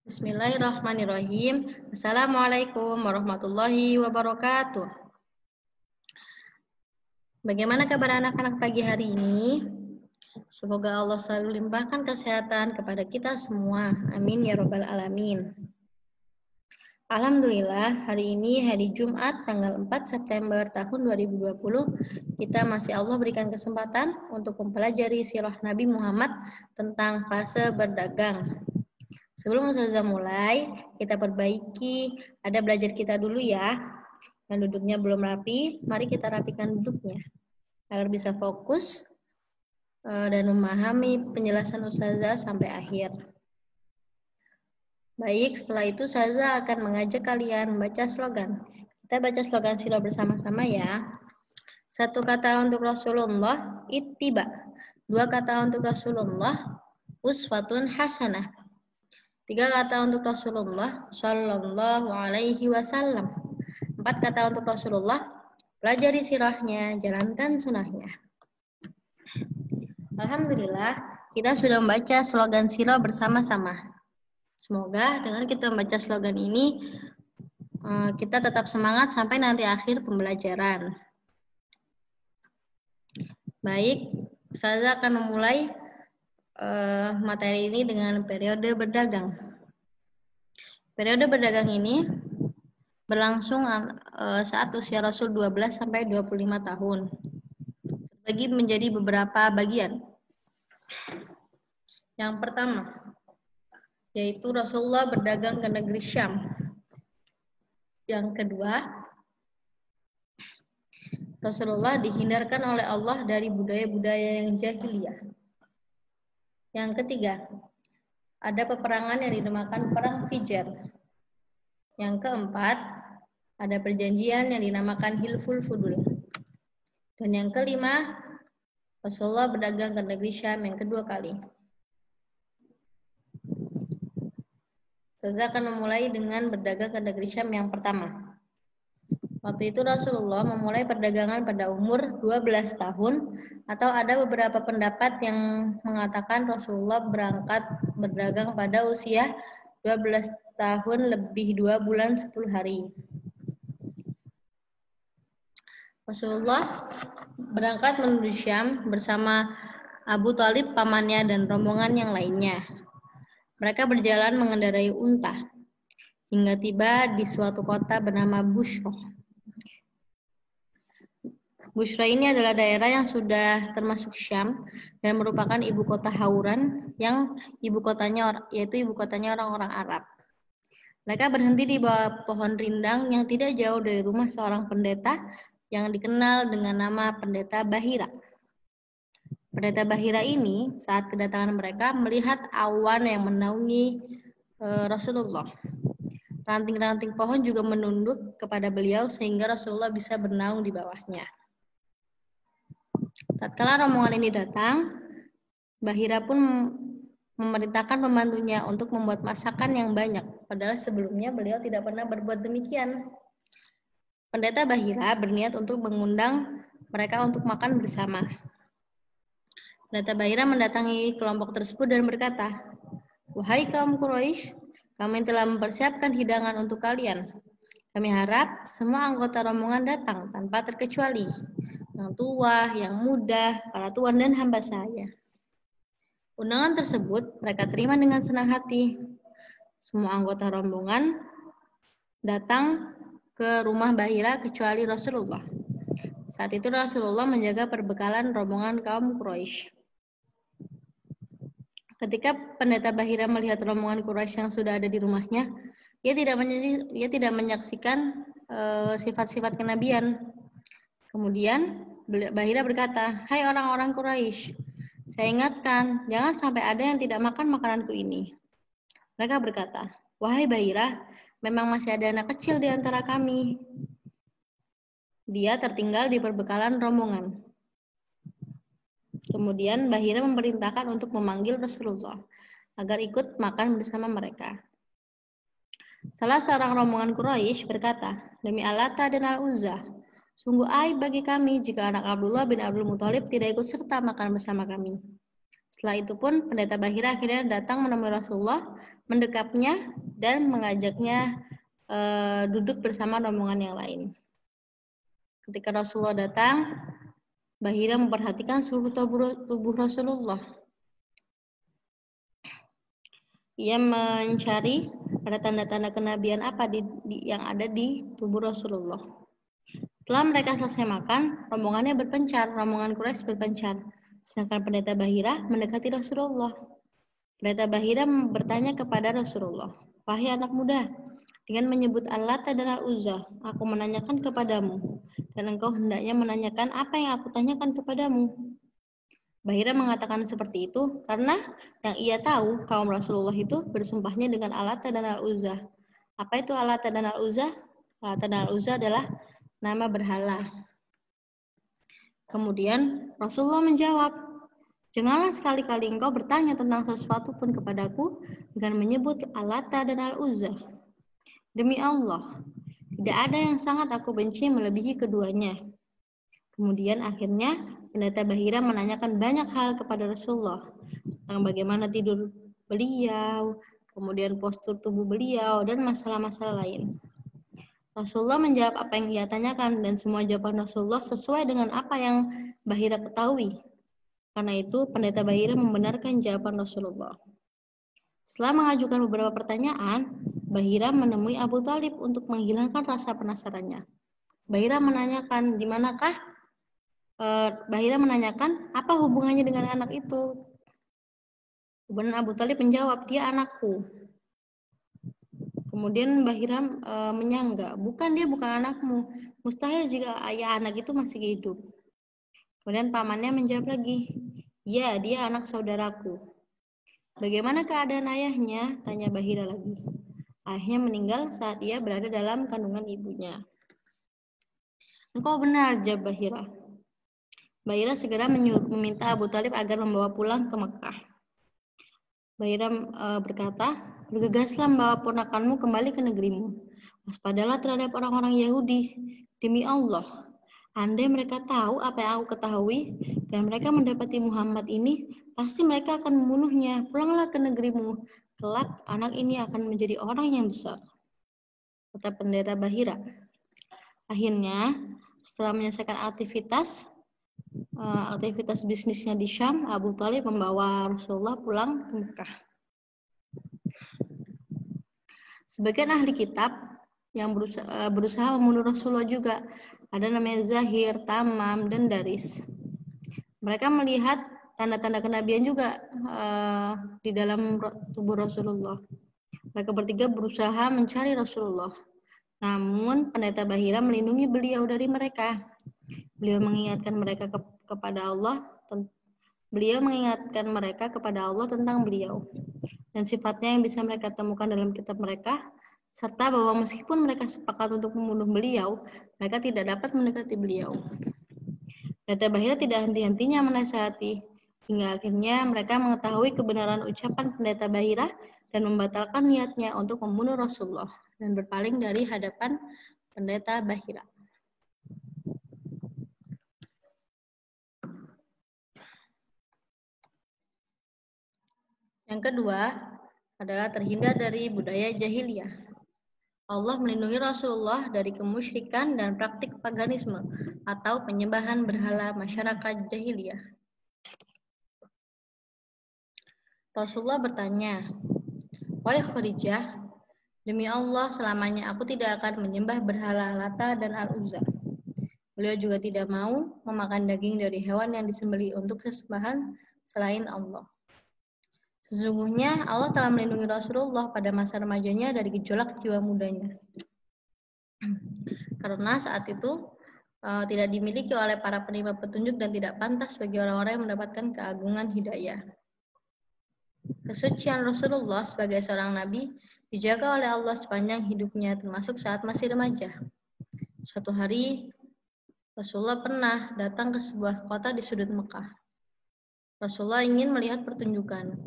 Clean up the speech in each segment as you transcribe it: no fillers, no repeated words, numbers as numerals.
Bismillahirrahmanirrahim. Assalamualaikum warahmatullahi wabarakatuh. Bagaimana kabar anak-anak pagi hari ini? Semoga Allah selalu limpahkan kesehatan kepada kita semua. Amin ya robbal alamin. Alhamdulillah, hari ini hari Jumat tanggal 4 September tahun 2020, kita masih Allah berikan kesempatan untuk mempelajari sirah Nabi Muhammad tentang fase berdagang. Sebelum Ustazah mulai, kita perbaiki ada belajar kita dulu ya. Yang duduknya belum rapi, mari kita rapikan duduknya agar bisa fokus dan memahami penjelasan Ustazah sampai akhir. Baik, setelah itu Ustazah akan mengajak kalian membaca slogan. Kita baca slogan sirah bersama-sama ya. 1 kata untuk Rasulullah, ittiba. 2 kata untuk Rasulullah, uswatun hasanah. 3 kata untuk Rasulullah Shallallahu Alaihi Wasallam. 4 kata untuk Rasulullah, pelajari sirahnya, jalankan sunnahnya. Alhamdulillah, kita sudah membaca slogan sirah bersama-sama. Semoga dengan kita membaca slogan ini, kita tetap semangat sampai nanti akhir pembelajaran. Baik, saya akan memulai materi ini dengan periode berdagang. Periode berdagang ini berlangsung saat usia Rasul 12 sampai 25 tahun. Terbagi menjadi beberapa bagian. Yang pertama, yaitu Rasulullah berdagang ke negeri Syam. Yang kedua, Rasulullah dihindarkan oleh Allah dari budaya-budaya yang jahiliyah. Yang ketiga, ada peperangan yang dinamakan Perang Fijar. Yang keempat, ada perjanjian yang dinamakan Hilful Fudul. Dan yang kelima, Rasulullah berdagang ke negeri Syam yang kedua kali. Saya akan memulai dengan berdagang ke negeri Syam yang pertama. Waktu itu Rasulullah memulai perdagangan pada umur 12 tahun, atau ada beberapa pendapat yang mengatakan Rasulullah berangkat berdagang pada usia 12 tahun lebih 2 bulan 10 hari. Rasulullah berangkat menuju Syam bersama Abu Thalib, pamannya, dan rombongan yang lainnya. Mereka berjalan mengendarai unta hingga tiba di suatu kota bernama Bushra. Bushra ini adalah daerah yang sudah termasuk Syam dan merupakan ibu kota Hauran yang yaitu ibu kotanya orang-orang Arab. Mereka berhenti di bawah pohon rindang yang tidak jauh dari rumah seorang pendeta yang dikenal dengan nama Pendeta Bahira. Pendeta Bahira ini saat kedatangan mereka melihat awan yang menaungi Rasulullah. Ranting-ranting pohon juga menunduk kepada beliau sehingga Rasulullah bisa bernaung di bawahnya. Tatkala rombongan ini datang, Bahira pun memerintahkan pembantunya untuk membuat masakan yang banyak, padahal sebelumnya beliau tidak pernah berbuat demikian. Pendeta Bahira berniat untuk mengundang mereka untuk makan bersama. Pendeta Bahira mendatangi kelompok tersebut dan berkata, "Wahai kaum Quraisy, kami telah mempersiapkan hidangan untuk kalian. Kami harap semua anggota rombongan datang tanpa terkecuali, yang tua, yang muda, para tuan dan hamba saya." Undangan tersebut mereka terima dengan senang hati. Semua anggota rombongan datang ke rumah Bahira kecuali Rasulullah. Saat itu Rasulullah menjaga perbekalan rombongan kaum Quraisy. Ketika Pendeta Bahira melihat rombongan Quraisy yang sudah ada di rumahnya, ia tidak menyaksikan sifat-sifat kenabian. Kemudian Bahira berkata, "Hai orang-orang Quraisy, saya ingatkan, jangan sampai ada yang tidak makan makananku ini." Mereka berkata, "Wahai Bahira, memang masih ada anak kecil di antara kami. Dia tertinggal di perbekalan rombongan." Kemudian Bahira memerintahkan untuk memanggil Rasulullah agar ikut makan bersama mereka. Salah seorang rombongan Quraisy berkata, "Demi Allata dan Al-Uzza, sungguh aib bagi kami jika anak Abdullah bin Abdul Muthalib tidak ikut serta makan bersama kami. Setelah itu pun pendeta Bahira akhirnya datang menemui Rasulullah, mendekapnya dan mengajaknya duduk bersama rombongan yang lain. Ketika Rasulullah datang, Bahira memperhatikan seluruh tubuh Rasulullah. Ia mencari ada tanda-tanda kenabian apa yang ada di tubuh Rasulullah. Setelah mereka selesai makan, rombongannya berpencar, rombongan Quraisy berpencar. Sedangkan pendeta Bahira mendekati Rasulullah. Pendeta Bahira bertanya kepada Rasulullah, "Wahai anak muda, dengan menyebut Al-Lata dan Al-Uzza, aku menanyakan kepadamu, dan engkau hendaknya menanyakan apa yang aku tanyakan kepadamu." Bahira mengatakan seperti itu karena yang ia tahu kaum Rasulullah itu bersumpahnya dengan Al-Lata dan Al-Uzza. Apa itu Al-Lata dan Al-Uzza? Al-Lata dan Al-Uzza adalah nama berhala. Kemudian Rasulullah menjawab, "Janganlah sekali-kali engkau bertanya tentang sesuatu pun kepadaku dengan menyebut Al-Lata dan Al-Uzza. Demi Allah, tidak ada yang sangat aku benci melebihi keduanya." Kemudian akhirnya pendeta Bahira menanyakan banyak hal kepada Rasulullah tentang bagaimana tidur beliau, kemudian postur tubuh beliau, dan masalah-masalah lain. Rasulullah menjawab apa yang ia tanyakan, dan semua jawaban Rasulullah sesuai dengan apa yang Bahira ketahui. Karena itu, pendeta Bahira membenarkan jawaban Rasulullah. Setelah mengajukan beberapa pertanyaan, Bahira menemui Abu Thalib untuk menghilangkan rasa penasarannya. Bahira menanyakan, Bahira menanyakan, apa hubungannya dengan anak itu? Kemudian Abu Thalib menjawab, "Dia anakku." Kemudian Bahira menyangga, dia bukan anakmu. Mustahil jika ayah anak itu masih hidup. Kemudian pamannya menjawab lagi, "Ya, dia anak saudaraku." "Bagaimana keadaan ayahnya?" tanya Bahira lagi. "Ayahnya meninggal saat ia berada dalam kandungan ibunya." "Engkau benar," jawab Bahira. Bahira segera meminta Abu Thalib agar membawa pulang ke Mekah. Bahira berkata, "Bergegaslah membawa ponakanmu kembali ke negerimu. Waspadalah terhadap orang-orang Yahudi. Demi Allah, andai mereka tahu apa yang aku ketahui, dan mereka mendapati Muhammad ini, pasti mereka akan membunuhnya. Pulanglah ke negerimu. Kelak anak ini akan menjadi orang yang besar," kata pendeta Bahira. Akhirnya, setelah menyelesaikan aktivitas bisnisnya di Syam, Abu Thalib membawa Rasulullah pulang ke Mekah. Sebagian ahli kitab yang berusaha membunuh Rasulullah juga. Ada namanya Zahir, Tamam, dan Daris. Mereka melihat tanda-tanda kenabian juga di dalam tubuh Rasulullah. Mereka bertiga berusaha mencari Rasulullah. Namun pendeta Bahira melindungi beliau dari mereka. Beliau mengingatkan mereka kepada Allah tentang beliau dan sifatnya yang bisa mereka temukan dalam kitab mereka, serta bahwa meskipun mereka sepakat untuk membunuh beliau, mereka tidak dapat mendekati beliau. Pendeta Bahira tidak henti-hentinya menasihati, hingga akhirnya mereka mengetahui kebenaran ucapan pendeta Bahira dan membatalkan niatnya untuk membunuh Rasulullah dan berpaling dari hadapan pendeta Bahira. Yang kedua adalah terhindar dari budaya jahiliyah. Allah melindungi Rasulullah dari kemusyrikan dan praktik paganisme atau penyembahan berhala masyarakat jahiliyah. Rasulullah bertanya, "Wahai Khadijah, demi Allah selamanya aku tidak akan menyembah berhala Lata dan Al-Uzza." Beliau juga tidak mau memakan daging dari hewan yang disembelih untuk sesembahan selain Allah. Sesungguhnya Allah telah melindungi Rasulullah pada masa remajanya dari gejolak jiwa mudanya. Karena saat itu tidak dimiliki oleh para penerima petunjuk dan tidak pantas bagi orang-orang yang mendapatkan keagungan hidayah. Kesucian Rasulullah sebagai seorang nabi dijaga oleh Allah sepanjang hidupnya, termasuk saat masih remaja. Suatu hari, Rasulullah pernah datang ke sebuah kota di sudut Mekah. Rasulullah ingin melihat pertunjukan.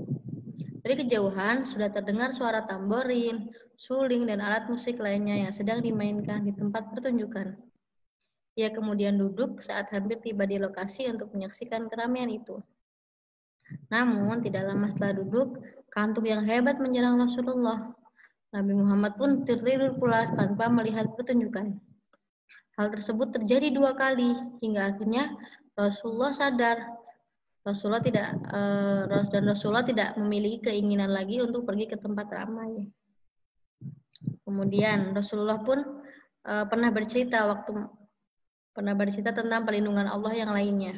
Dari kejauhan sudah terdengar suara tamborin, suling, dan alat musik lainnya yang sedang dimainkan di tempat pertunjukan. Ia kemudian duduk saat hampir tiba di lokasi untuk menyaksikan keramaian itu. Namun, tidak lama setelah duduk, kantuk yang hebat menyerang Rasulullah. Nabi Muhammad pun tertidur pulas tanpa melihat pertunjukan. Hal tersebut terjadi 2 kali, hingga akhirnya Rasulullah sadar. Rasulullah tidak memiliki keinginan lagi untuk pergi ke tempat ramai. Kemudian Rasulullah pun pernah bercerita tentang perlindungan Allah yang lainnya.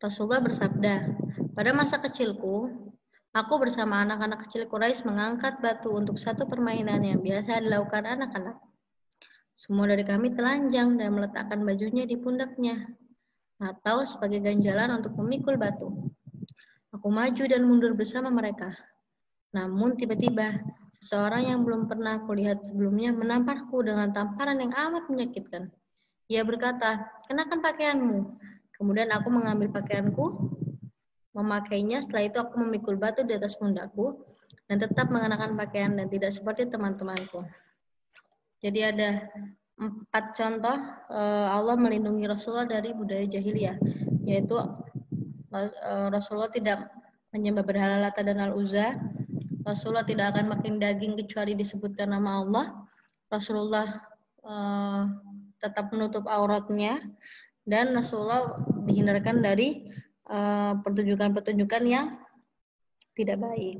Rasulullah bersabda, pada masa kecilku, aku bersama anak-anak kecil Quraisy mengangkat batu untuk satu permainan yang biasa dilakukan anak-anak. Semua dari kami telanjang dan meletakkan bajunya di pundaknya, atau sebagai ganjalan untuk memikul batu. Aku maju dan mundur bersama mereka. Namun tiba-tiba, seseorang yang belum pernah aku lihat sebelumnya menamparku dengan tamparan yang amat menyakitkan. Ia berkata, kenakan pakaianmu. Kemudian aku mengambil pakaianku, memakainya. Setelah itu aku memikul batu di atas pundakku dan tetap mengenakan pakaian dan tidak seperti teman-temanku. Jadi ada 4 contoh Allah melindungi Rasulullah dari budaya jahiliyah, yaitu Rasulullah tidak menyembah berhala Lata dan Al-Uzza, Rasulullah tidak akan makan daging kecuali disebutkan nama Allah, Rasulullah tetap menutup auratnya, dan Rasulullah dihindarkan dari pertunjukan-pertunjukan yang tidak baik.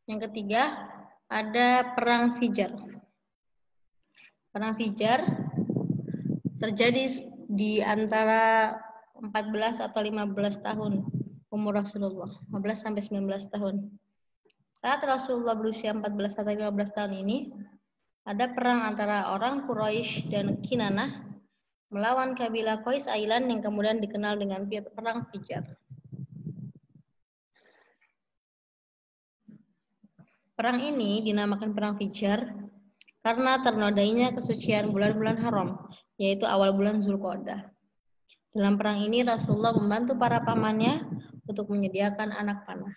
Yang ketiga, ada Perang Fijar. Perang Fijar terjadi di antara 14 atau 15 tahun umur Rasulullah, 15 sampai 19 tahun. Saat Rasulullah berusia 14 atau 15 tahun ini, ada perang antara orang Quraisy dan Kinanah melawan kabilah Qais Ailan yang kemudian dikenal dengan Perang Fijar. Perang ini dinamakan Perang Fijar karena ternodainya kesucian bulan-bulan haram, yaitu awal bulan Zulqa'dah. Dalam perang ini Rasulullah membantu para pamannya untuk menyediakan anak panah.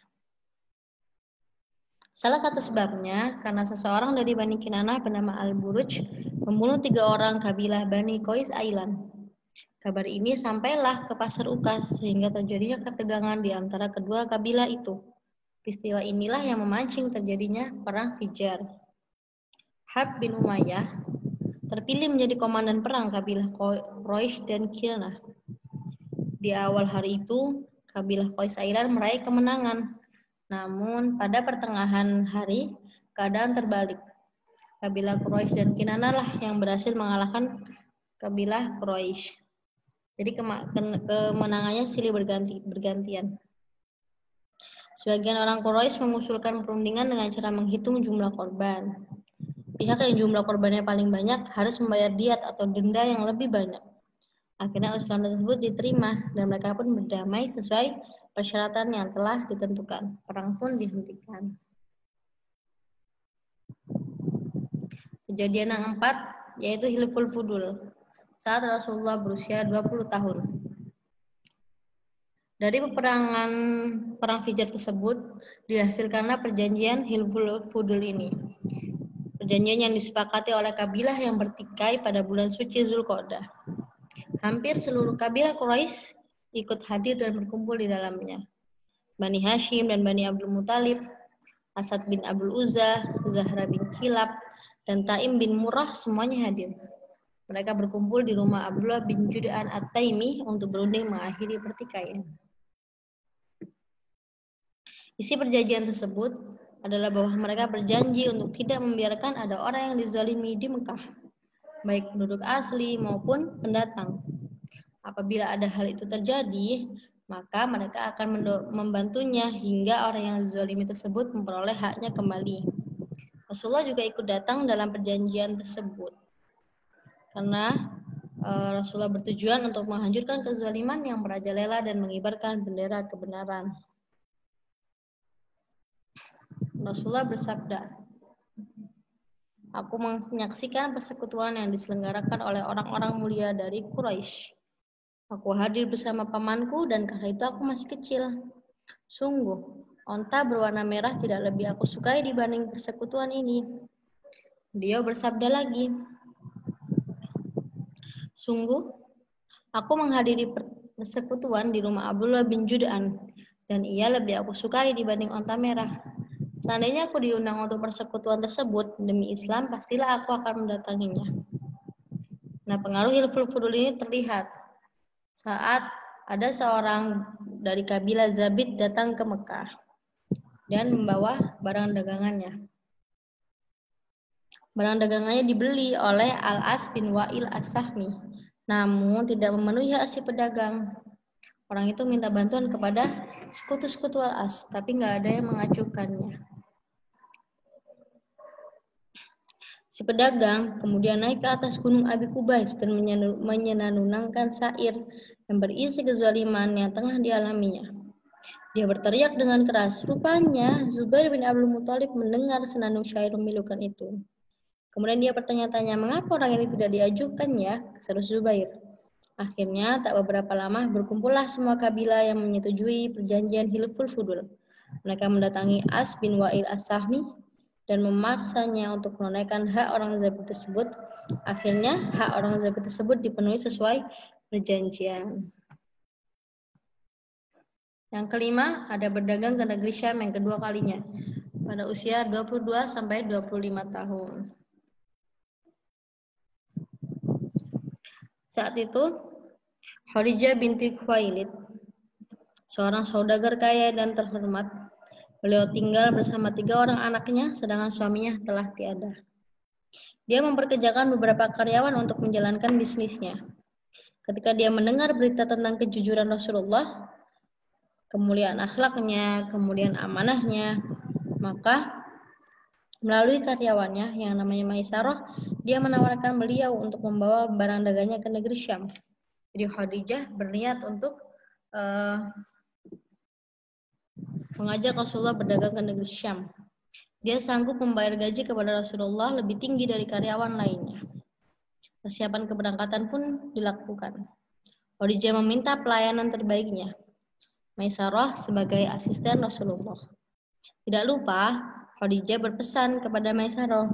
Salah satu sebabnya karena seseorang dari Bani Kinanah bernama Al-Buruj membunuh 3 orang kabilah Bani Qais Ailan. Kabar ini sampailah ke Pasar Ukas sehingga terjadinya ketegangan di antara kedua kabilah itu. Peristiwa inilah yang memancing terjadinya Perang Fijar. Harb bin Umayyah terpilih menjadi komandan perang kabilah Quraisy dan Kinanah. Di awal hari itu, kabilah Qais Ailan meraih kemenangan. Namun pada pertengahan hari, keadaan terbalik. Kabilah Quraisy dan Kinanah lah yang berhasil mengalahkan kabilah Quraisy. Jadi kemenangannya silih bergantian. Sebagian orang Quraisy mengusulkan perundingan dengan cara menghitung jumlah korban. Pihak yang jumlah korbannya paling banyak harus membayar diat atau denda yang lebih banyak. Akhirnya usulan tersebut diterima dan mereka pun berdamai sesuai persyaratan yang telah ditentukan. Perang pun dihentikan. Kejadian yang 4 yaitu Hilful Fudul saat Rasulullah berusia 20 tahun. Dari peperangan Perang Fijar tersebut dihasilkanlah perjanjian Hilful Fudul ini. Perjanjian yang disepakati oleh kabilah yang bertikai pada bulan suci Zulqa'dah. Hampir seluruh kabilah Quraisy ikut hadir dan berkumpul di dalamnya. Bani Hashim dan Bani Abdul Muthalib, Asad bin Abdul Uzza, Zahra bin Kilab, dan Taim bin Murrah semuanya hadir. Mereka berkumpul di rumah Abdullah bin Jud'an At-Taimi untuk berunding mengakhiri pertikaian. Isi perjanjian tersebut adalah bahwa mereka berjanji untuk tidak membiarkan ada orang yang dizalimi di Mekah, baik penduduk asli maupun pendatang. Apabila ada hal itu terjadi, maka mereka akan membantunya hingga orang yang dizalimi tersebut memperoleh haknya kembali. Rasulullah juga ikut datang dalam perjanjian tersebut. Karena Rasulullah bertujuan untuk menghancurkan kezaliman yang merajalela dan mengibarkan bendera kebenaran. Rasulullah bersabda, "Aku menyaksikan persekutuan yang diselenggarakan oleh orang-orang mulia dari Quraisy. Aku hadir bersama pamanku dan karena itu aku masih kecil. Sungguh, onta berwarna merah tidak lebih aku sukai dibanding persekutuan ini." Dia bersabda lagi, "Sungguh, aku menghadiri bersekutuan di rumah Abdullah bin Jud'an, dan ia lebih aku sukai dibanding onta merah. Seandainya aku diundang untuk persekutuan tersebut, demi Islam pastilah aku akan mendatanginya. Nah, pengaruh hilful fudul ini terlihat saat ada seorang dari kabilah Zabid datang ke Mekah dan membawa barang dagangannya. Barang dagangannya dibeli oleh Al-As bin Wa'il As-Sahmi, namun tidak memenuhi hak si pedagang. Orang itu minta bantuan kepada sekutu-sekutu Al-As, tapi nggak ada yang mengajukannya. Si pedagang kemudian naik ke atas gunung Abi Kubais dan menyenandungkan syair yang berisi kezaliman yang tengah dialaminya. Dia berteriak dengan keras. Rupanya Zubair bin Abdul Muthalib mendengar senandung syair memilukan itu. Kemudian dia bertanya-tanya, mengapa orang ini tidak diajukan ya? Seru Zubair. Akhirnya tak beberapa lama berkumpullah semua kabilah yang menyetujui perjanjian Hilful Fudul. Mereka mendatangi As bin Wa'il As-Sahmi dan memaksanya untuk menunaikan hak orang Zabid tersebut. Akhirnya hak orang Zabid tersebut dipenuhi sesuai perjanjian. Yang kelima, ada berdagang ke negeri Syam yang kedua kalinya pada usia 22 sampai 25 tahun. Saat itu, Khadijah binti Khuwailid, seorang saudagar kaya dan terhormat, beliau tinggal bersama 3 orang anaknya, sedangkan suaminya telah tiada. Dia memperkerjakan beberapa karyawan untuk menjalankan bisnisnya. Ketika dia mendengar berita tentang kejujuran Rasulullah, kemuliaan akhlaknya, kemudian amanahnya, maka melalui karyawannya yang namanya Maisarah, dia menawarkan beliau untuk membawa barang dagangnya ke negeri Syam. Jadi Khadijah berniat untuk mengajak Rasulullah berdagang ke negeri Syam. Dia sanggup membayar gaji kepada Rasulullah lebih tinggi dari karyawan lainnya. Persiapan keberangkatan pun dilakukan. Khadijah meminta pelayanan terbaiknya, Maisarah sebagai asisten Rasulullah. Tidak lupa, Khadijah berpesan kepada Maisarah,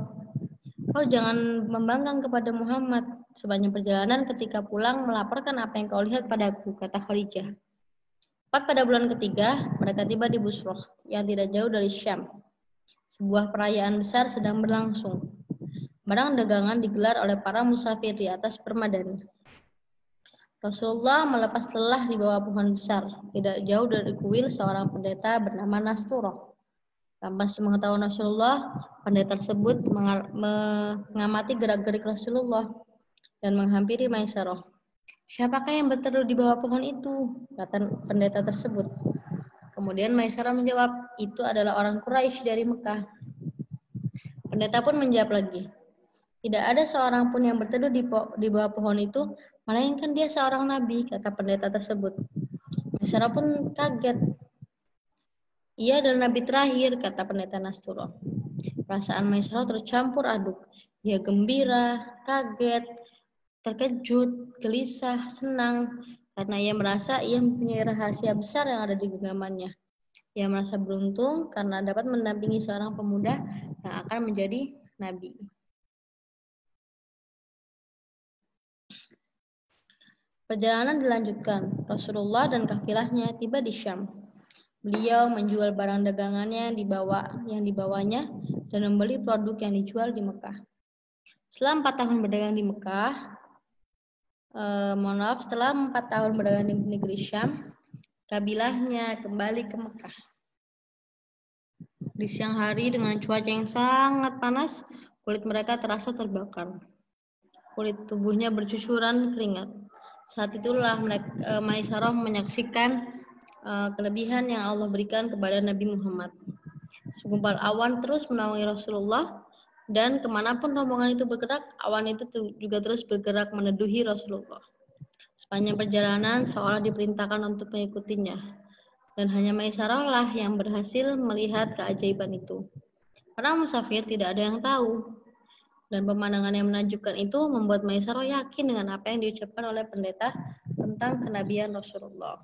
kau jangan membangkang kepada Muhammad. Sepanjang perjalanan ketika pulang melaporkan apa yang kau lihat padaku, kata Khadijah. Tepat pada bulan ketiga, mereka tiba di Busroh, yang tidak jauh dari Syam. Sebuah perayaan besar sedang berlangsung. Barang dagangan digelar oleh para musafir di atas permadani. Rasulullah melepas lelah di bawah pohon besar, tidak jauh dari kuil seorang pendeta bernama Nasturah. Tanpa sepengetahuan Rasulullah, pendeta tersebut mengamati gerak-gerik Rasulullah dan menghampiri Maisarah. Siapakah yang berteduh di bawah pohon itu? Kata pendeta tersebut. Kemudian Maisarah menjawab, itu adalah orang Quraisy dari Mekah. Pendeta pun menjawab lagi, tidak ada seorang pun yang berteduh di bawah pohon itu, melainkan dia seorang nabi, kata pendeta tersebut. Maisarah pun kaget. Ia adalah nabi terakhir, kata pendeta Nasturah. Perasaan Maisarah tercampur aduk. Dia gembira, kaget, terkejut, gelisah, senang, karena ia merasa ia mempunyai rahasia besar yang ada di genggamannya. Ia merasa beruntung karena dapat mendampingi seorang pemuda yang akan menjadi nabi. Perjalanan dilanjutkan. Rasulullah dan kafilahnya tiba di Syam. Beliau menjual barang dagangannya yang dibawanya dan membeli produk yang dijual di Mekah. Setelah 4 tahun berdagang di Mekah, setelah 4 tahun berdagang di negeri Syam, kabilahnya kembali ke Mekah. Di siang hari dengan cuaca yang sangat panas, kulit mereka terasa terbakar. Kulit tubuhnya bercucuran keringat. Saat itulah Maisarah menyaksikan kelebihan yang Allah berikan kepada Nabi Muhammad. Segumpal awan terus menaungi Rasulullah, dan kemanapun rombongan itu bergerak, awan itu juga terus bergerak meneduhi Rasulullah. Sepanjang perjalanan seolah diperintahkan untuk mengikutinya, dan hanya Maisarah lah yang berhasil melihat keajaiban itu. Para musafir tidak ada yang tahu, dan pemandangan yang menakjubkan itu membuat Maisarah yakin dengan apa yang diucapkan oleh pendeta tentang kenabian Rasulullah.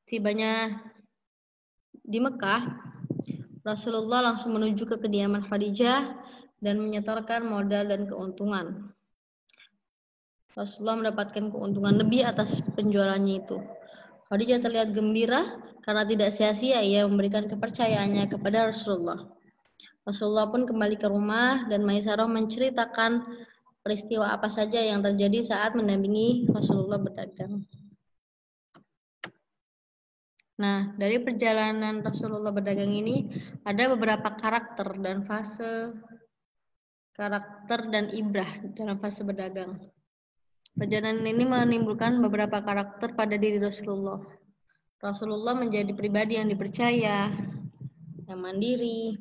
Tibanya di Mekah, Rasulullah langsung menuju ke kediaman Khadijah dan menyetorkan modal dan keuntungan. Rasulullah mendapatkan keuntungan lebih atas penjualannya itu. Khadijah terlihat gembira karena tidak sia-sia ia memberikan kepercayaannya kepada Rasulullah. Rasulullah pun kembali ke rumah dan Maisarah menceritakan peristiwa apa saja yang terjadi saat mendampingi Rasulullah berdagang. Nah, dari perjalanan Rasulullah berdagang ini ada beberapa karakter dan ibrah dalam fase berdagang. Perjalanan ini menimbulkan beberapa karakter pada diri Rasulullah. Rasulullah menjadi pribadi yang dipercaya, yang mandiri,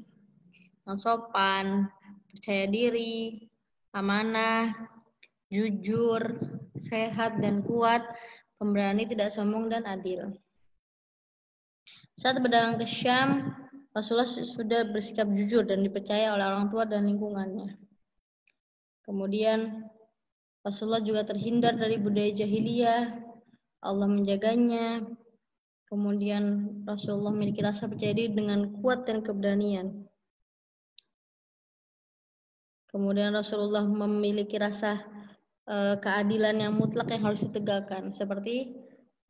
yang sopan, percaya diri, amanah, jujur, sehat dan kuat, pemberani, tidak sombong dan adil. Saat berdagang ke Syam, Rasulullah sudah bersikap jujur dan dipercaya oleh orang tua dan lingkungannya. Kemudian Rasulullah juga terhindar dari budaya jahiliyah, Allah menjaganya. Kemudian Rasulullah memiliki rasa percaya diri dengan kuat dan keberanian. Kemudian Rasulullah memiliki rasa keadilan yang mutlak yang harus ditegakkan, seperti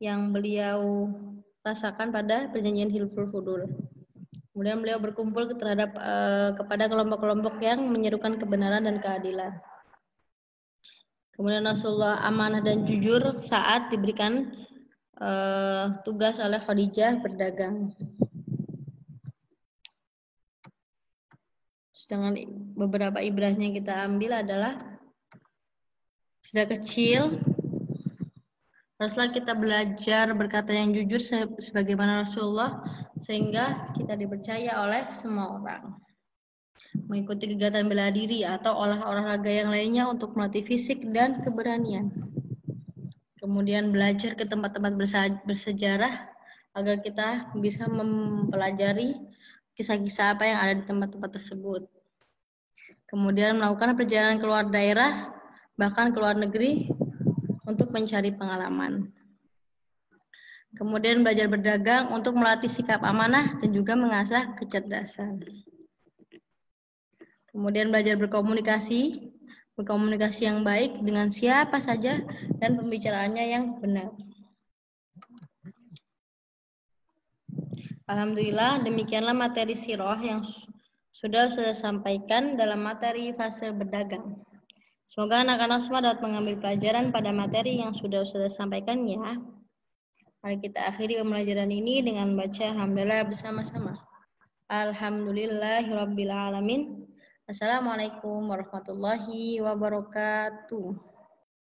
yang beliau rasakan pada perjanjian Hilful Fudul. Kemudian beliau berkumpul kepada kelompok-kelompok yang menyerukan kebenaran dan keadilan. Kemudian Rasulullah amanah dan jujur saat diberikan tugas oleh Khadijah berdagang. Sedangkan beberapa ibrahnya yang kita ambil adalah sejak kecil haruslah kita belajar berkata yang jujur sebagaimana Rasulullah sehingga kita dipercaya oleh semua orang. Mengikuti kegiatan bela diri atau olahraga yang lainnya untuk melatih fisik dan keberanian. Kemudian belajar ke tempat-tempat bersejarah agar kita bisa mempelajari kisah-kisah apa yang ada di tempat-tempat tersebut. Kemudian melakukan perjalanan keluar daerah, bahkan keluar negeri untuk mencari pengalaman. Kemudian belajar berdagang untuk melatih sikap amanah dan juga mengasah kecerdasan. Kemudian belajar berkomunikasi yang baik dengan siapa saja dan pembicaraannya yang benar. Alhamdulillah, demikianlah materi sirah yang sudah saya sampaikan dalam materi fase berdagang. Semoga anak-anak semua dapat mengambil pelajaran pada materi yang sudah saya sampaikan ya. Mari kita akhiri pembelajaran ini dengan baca alhamdulillah bersama-sama. Alhamdulillahirabbil alamin. Assalamualaikum warahmatullahi wabarakatuh.